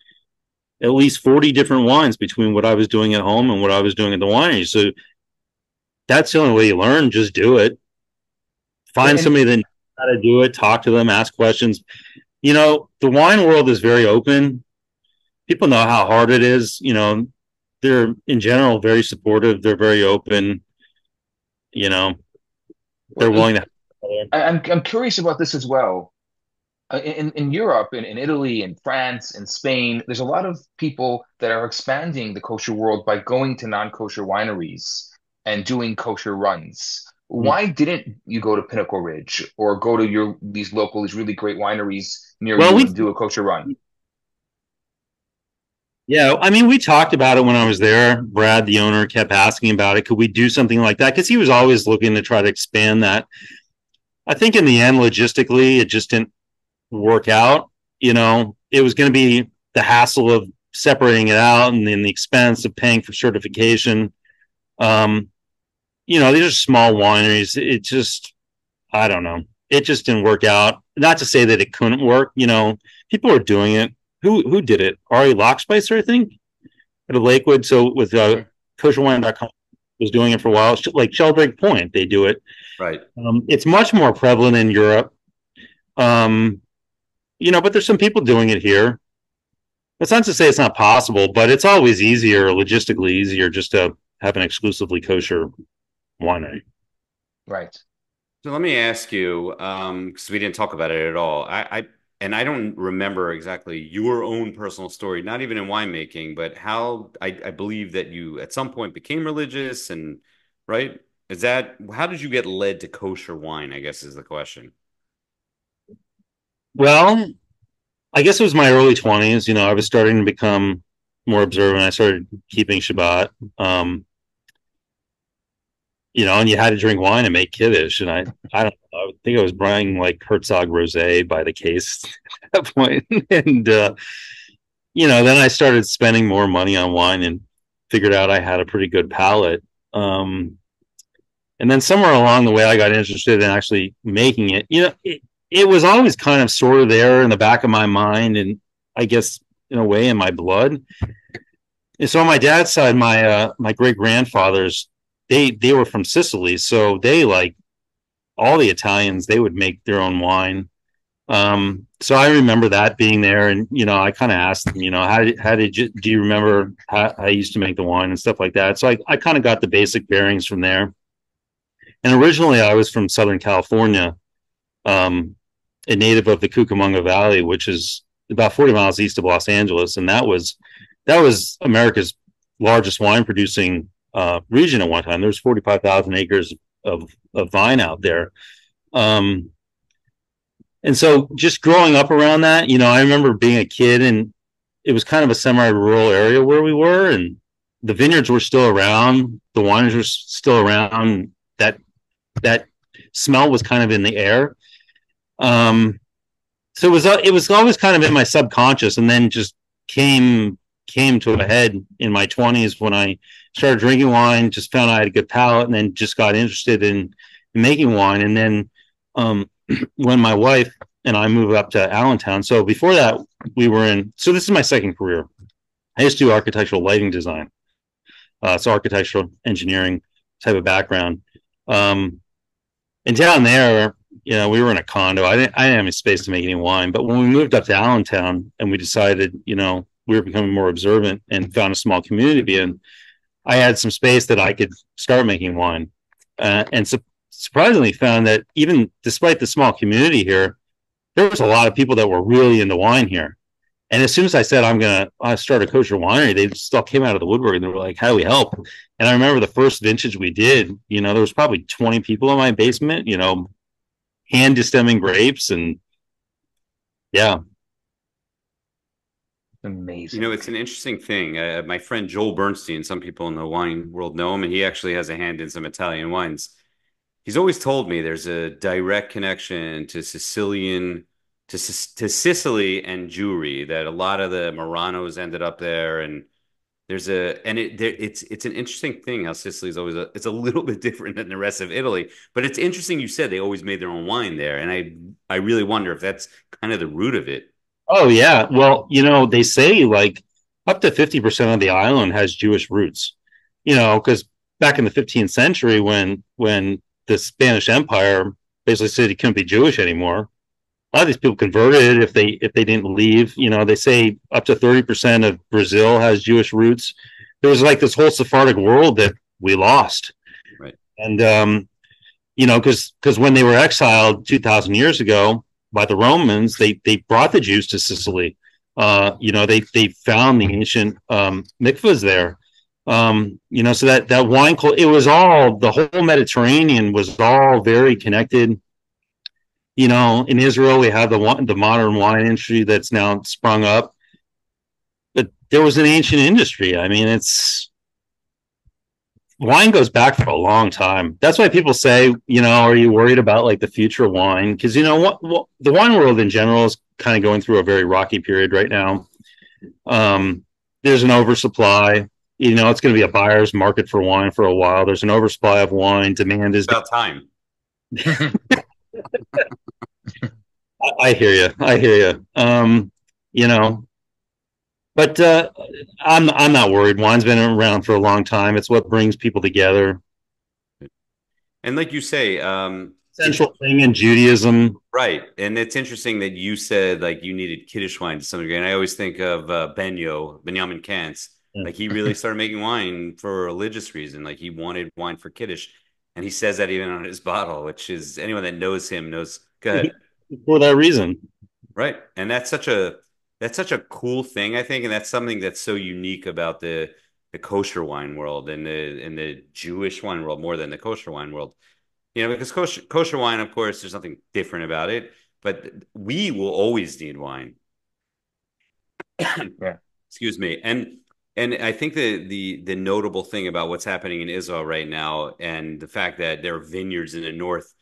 at least 40 different wines between what I was doing at home and what I was doing at the winery. So that's the only way you learn. Just do it. Find somebody that knows how to do it. Talk to them. Ask questions. The wine world is very open. People know how hard it is. They're in general very supportive. They're very open. They're willing to. I'm curious about this as well. In Europe, in Italy, in France, in Spain, there's a lot of people that are expanding the kosher world by going to non-kosher wineries and doing kosher runs. Why didn't you go to Pinnacle Ridge or go to these really great wineries near you and do a kosher run? Yeah, I mean, we talked about it when I was there. Brad, the owner, kept asking about it. Could we do something like that? Because he was always looking to try to expand that. I think in the end, logistically, it just didn't work out. It was going to be the hassle of separating it out and then the expense of paying for certification. These are small wineries. I don't know. It just didn't work out. Not to say that it couldn't work. People are doing it. Who did it? Ari Lockspicer, I think, at Lakewood. So with kosherwine.com was doing it for a while. Like Sheldrake Point, they do it. Right. It's much more prevalent in Europe. But there's some people doing it here. That's not to say it's not possible, but it's always logistically easier just to have an exclusively kosher winery. Right. So let me ask you, because we didn't talk about it at all. I don't remember exactly your own personal story, not even in winemaking, but how I believe that you at some point became religious right? How did you get led to kosher wine, I guess is the question. Well, I guess it was my early 20s. I was starting to become more observant. I started keeping Shabbat. And you had to drink wine and make kiddush. And I don't know, I think I was buying like Herzog Rosé by the case at that point. And, then I started spending more money on wine and figured out I had a pretty good palate. And then somewhere along the way, I got interested in actually making it. It was always kind of sort of there in the back of my mind, and I guess in a way in my blood. And so on my dad's side, my great grandfathers, they were from Sicily, so they, like all the Italians, they would make their own wine. So I remember that being there, and I kind of asked them, do you remember how I used to make the wine and stuff like that? So I kind of got the basic bearings from there. And originally, I was from Southern California, a native of the Cucamonga Valley, which is about 40 miles east of Los Angeles, and that was America's largest wine producing region at one time. There was 45,000 acres of vine out there. And so just growing up around that, I remember being a kid, and it was kind of a semi-rural area where we were, and the vineyards were still around, the wineries were still around, that smell was kind of in the air. So it was always kind of in my subconscious, and then just came to a head in my 20s when I started drinking wine, just found I had a good palate, and then just got interested in making wine. And then when my wife and I moved up to Allentown, so before that so this is my second career. I used to do architectural lighting design. So architectural engineering type of background. Um, and down there, we were in a condo. I didn't have any space to make any wine. But when we moved up to Allentown and we decided, we were becoming more observant and found a small community to be in, I had some space that I could start making wine. And surprisingly found that even despite the small community here, there was a lot of people that were really into wine here. And as soon as I said I'm gonna start a kosher winery, they just all came out of the woodwork and they were like, "How do we help?" And I remember the first vintage we did. There was probably 20 people in my basement. Hand distemming grapes, and yeah. Amazing. It's an interesting thing. My friend Joel Bernstein, some people in the wine world know him, and he actually has a hand in some Italian wines. He's always told me there's a direct connection to Sicily and Jewry, that a lot of the Muranos ended up there, and it's an interesting thing how Sicily is always it's a little bit different than the rest of Italy, but it's interesting you said they always made their own wine there, and I really wonder if that's kind of the root of it. Oh yeah. Well, they say like up to 50% of the island has Jewish roots. Because back in the 15th century, when the Spanish Empire basically said he couldn't be Jewish anymore, a lot of these people converted if they didn't leave. They say up to 30% of Brazil has Jewish roots. There was like this whole Sephardic world that we lost. Right. And because when they were exiled 2,000 years ago by the Romans, they brought the Jews to Sicily. They found the ancient mikvahs there. So that wine, it was all, the whole Mediterranean was all very connected. In Israel, we have the modern wine industry that's now sprung up, but there was an ancient industry. I mean, wine goes back for a long time. That's why people say, are you worried about like the future of wine? Because what the wine world in general is kind of going through a very rocky period right now. There's an oversupply. It's going to be a buyer's market for wine for a while. There's an oversupply of wine. Demand is about time. I hear you. But I'm not worried. Wine's been around for a long time. It's what brings people together. And like you say, central thing in Judaism, right? And it's interesting that you said like you needed Kiddush wine to some degree. And I always think of Benjamin Kantz. Like he really started making wine for a religious reason. Like he wanted wine for Kiddush, and he says that even on his bottle, which is anyone that knows him knows. Go ahead. For that reason, right? And that's such a cool thing, I think, and that's something that's so unique about the kosher wine world and the Jewish wine world more than the kosher wine world. Because kosher wine, of course, there's nothing different about it, but we will always need wine. Yeah. Excuse me. And I think the notable thing about what's happening in Israel right now, and the fact that there are vineyards in the north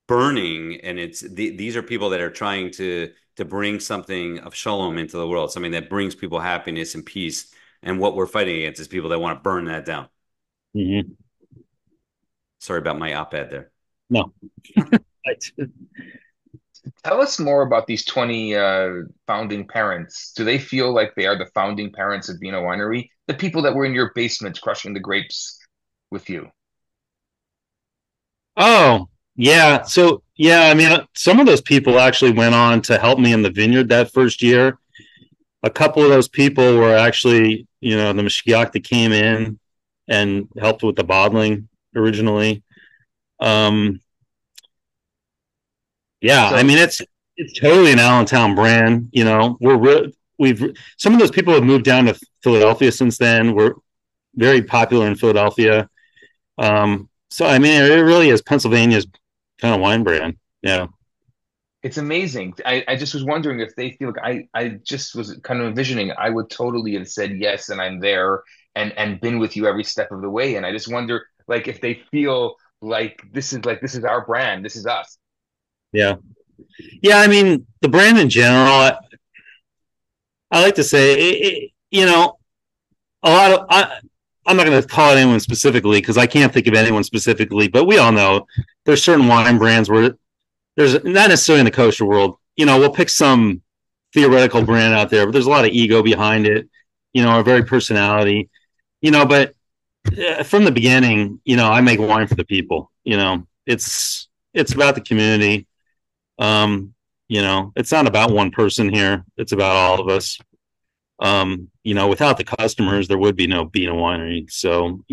burning, and these are people that are trying to bring something of shalom into the world, something that brings people happiness and peace. And what we're fighting against is people that want to burn that down. Mm-hmm. Sorry about my op-ed there. No. Tell us more about these 20 founding parents. Do they feel like they are the founding parents of Binah Winery? The people that were in your basement crushing the grapes with you? Oh, yeah. So, yeah, I mean, some of those people actually went on to help me in the vineyard that first year. A couple of those people were actually, the Mashiach that came in and helped with the bottling originally. Yeah, so, I mean, it's totally an Allentown brand. We've some of those people have moved down to Philadelphia since then. We're very popular in Philadelphia. So I mean, it really is Pennsylvania's kind of wine brand. Yeah, it's amazing. I just was wondering if they feel like I just was kind of envisioning I would totally have said yes, and I'm there and been with you every step of the way. And I just wonder like if they feel like this is our brand, this is us. Yeah. Yeah. I mean, the brand in general, I like to say, a lot of, I'm not going to call it anyone specifically because I can't think of anyone specifically, but we all know there's certain wine brands where there's not necessarily in the kosher world, we'll pick some theoretical brand out there, but there's a lot of ego behind it. a very personality, but from the beginning, I make wine for the people. It's about the community. It's not about one person here. It's about all of us. Without the customers, there would be no Binah Winery. So,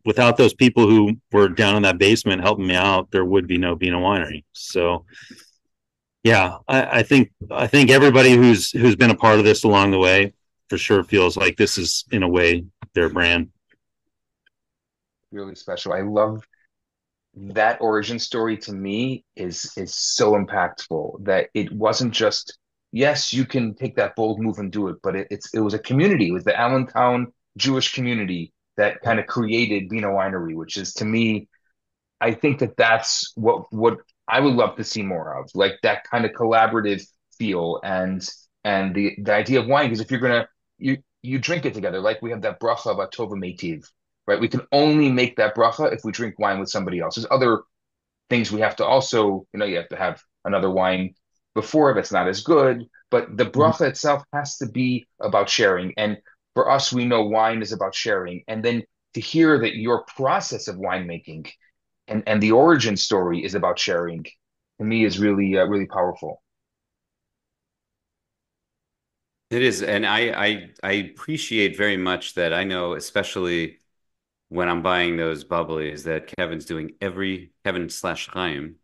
without those people who were down in that basement helping me out, there would be no Binah Winery. So, yeah, I think everybody who's been a part of this along the way for sure feels like this is in a way their brand. Really special. I love that origin story. To me is so impactful that it wasn't just, yes, you can take that bold move and do it, but it was a community. It was the Allentown Jewish community that kind of created Binah Winery, which is, to me, I think that's what I would love to see more of, like that kind of collaborative feel, and the idea of wine. Because if you're gonna you drink it together, like we have that bracha about Tova Meitiv, right? We can only make that bracha if we drink wine with somebody else. There's other things we have to also, you have to have another wine before that's not as good, but the bracha itself has to be about sharing. And for us, we know wine is about sharing, and then to hear that your process of winemaking and the origin story is about sharing, to me is really really powerful. It is, and I appreciate very much that. I know, especially when I'm buying those bubblies, that Kevin slash Chaim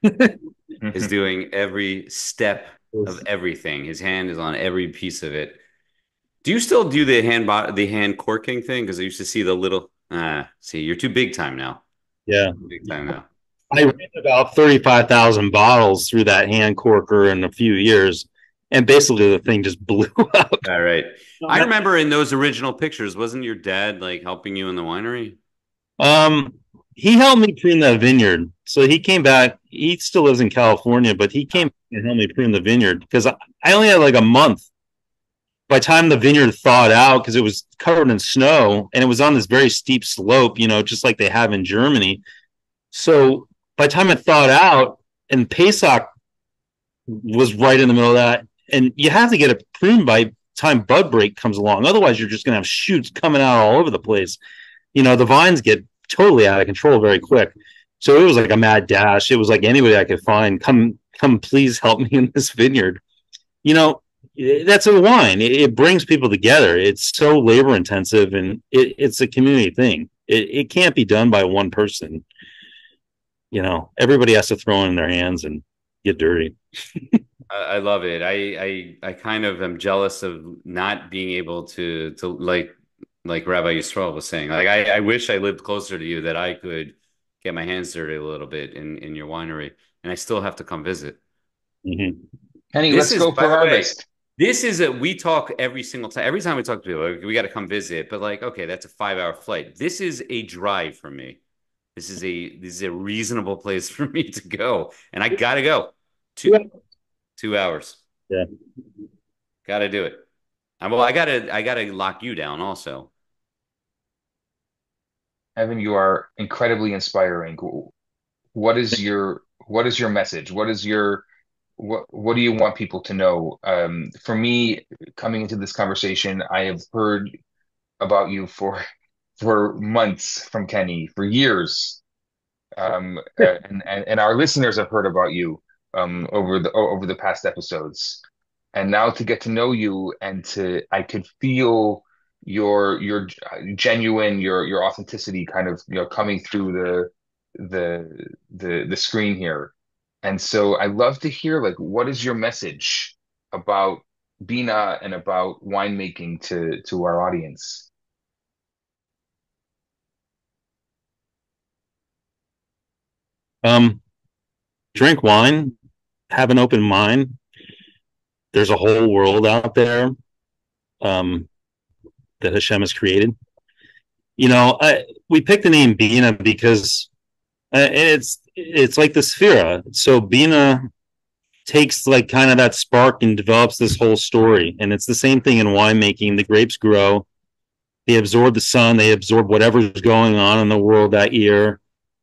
is doing every step of everything. His hand is on every piece of it. Do you still do the hand corking thing? Because I used to see the little. See, you're too big time now. Yeah. Big time now. I ran about 35,000 bottles through that hand corker in a few years, and basically the thing just blew up. All right. I remember in those original pictures, wasn't your dad like helping you in the winery? Um, he helped me prune the vineyard. So he came back. He still lives in California, but he came and helped me prune the vineyard because I only had like a month. By the time the vineyard thawed out, because it was covered in snow and it was on this very steep slope, just like they have in Germany. So by the time it thawed out, and Pesach was right in the middle of that, and you have to get it pruned by time bud break comes along. Otherwise, you're just going to have shoots coming out all over the place. The vines get totally out of control very quick. So it was like a mad dash. It was like anybody I could find, come, please help me in this vineyard. That's a wine. It brings people together. It's so labor intensive, and it's a community thing. It can't be done by one person. Everybody has to throw in their hands and get dirty. I love it. I kind of am jealous of not being able to like Rabbi Yisroel was saying. Like I wish I lived closer to you that I could get my hands dirty a little bit in your winery, and I still have to come visit. Mm-hmm. Kenny, let's go for harvest. This is we talk every single time. Every time we talk to people, we got to come visit. But like, okay, that's a 5-hour flight. This is a drive for me. This is a reasonable place for me to go, and I gotta go. 2 hours. Yeah, gotta do it. I gotta lock you down also. Evan, you are incredibly inspiring. What is your message? What do you want people to know? For me, coming into this conversation, I have heard about you for months from Kenny, for years, and our listeners have heard about you over the past episodes, and now to get to know you, and I could feel your genuine, your authenticity, kind of coming through the screen here. And so I love to hear, like, what is your message about Binah and about winemaking to our audience? Drink wine, have an open mind. There's a whole world out there that Hashem has created. We picked the name Binah because it's like the Sphira. So Binah takes like kind of that spark and develops this whole story. And it's the same thing in winemaking. The grapes grow, they absorb the sun, they absorb whatever's going on in the world that year.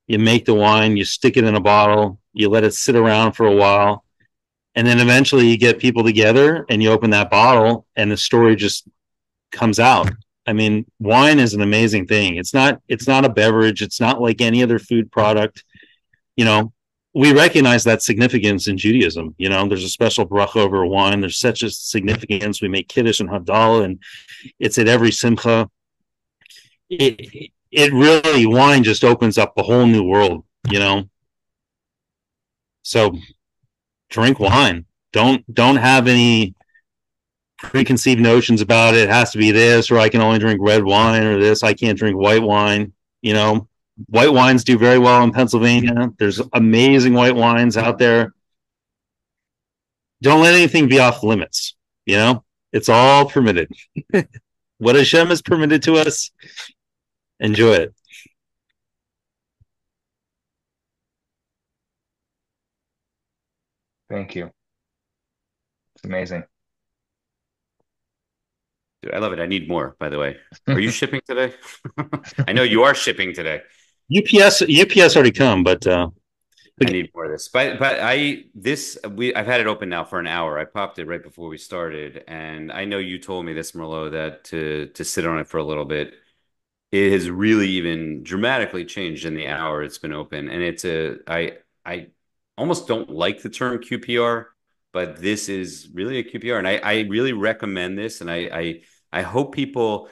You make the wine, you stick it in a bottle, you let it sit around for a while, and then eventually you get people together and you open that bottle and the story just comes out. I mean, wine is an amazing thing. It's not a beverage. It's not like any other food product. You know, we recognize that significance in Judaism. You know, there's a special bracha over wine. There's such a significance. We make kiddush and havdalah, and it's at every simcha. It really, wine just opens up a whole new world. You know, so drink wine. Don't have any preconceived notions about it. It has to be this, or I can only drink red wine, or this. I can't drink white wine. You know, white wines do very well in Pennsylvania. There's amazing white wines out there. Don't let anything be off limits. You know, it's all permitted. What Hashem has permitted to us, enjoy it. Thank you. It's amazing. Dude, I love it. I need more, by the way. Are you shipping today? I know you are shipping today. UPS already come, but I need more of this. But I've had it open now for an hour. I popped it right before we started, and I know you told me this, Merlot, that to sit on it for a little bit. It has really even dramatically changed in the hour it's been open. And I almost don't like the term QPR, but this is really a QPR. And I really recommend this. And I hope people,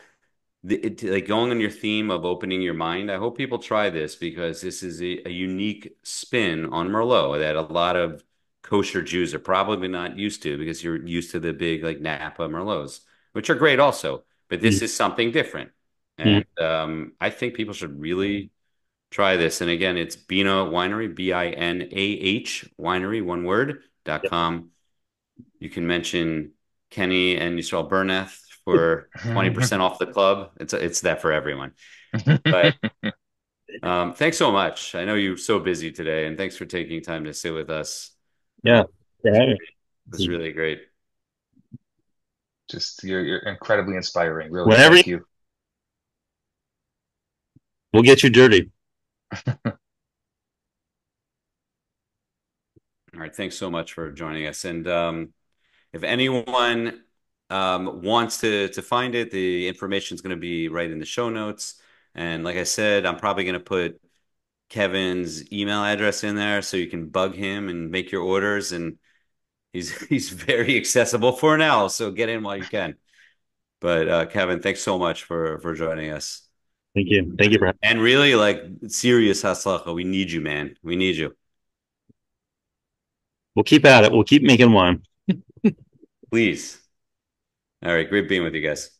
like going on your theme of opening your mind, I hope people try this because this is a unique spin on Merlot that a lot of kosher Jews are probably not used to because you're used to the big like Napa Merlots, which are great also. But this is something different. mm, And I think people should really try this. And again, it's Binah Winery, BINAH Winery, one word.com. You can mention Kenny and Yisrael Bernath for 20% off the club. It's that for everyone. But thanks so much. I know you're so busy today, and thanks for taking time to sit with us. yeah, It's really great. Just you're incredibly inspiring. Really, whenever thank you. we'll get you dirty. All right, thanks so much for joining us. And if anyone wants to find it, the information is going to be right in the show notes. And like I said, I'm probably going to put Kevin's email address in there so you can bug him and make your orders. And he's very accessible for now, so get in while you can. But Kevin, thanks so much for joining us. Thank you. Thank you for having me. And really, like serious haslacha, we need you, man. We need you. We'll keep at it. We'll keep making wine. Please. All right, great being with you guys.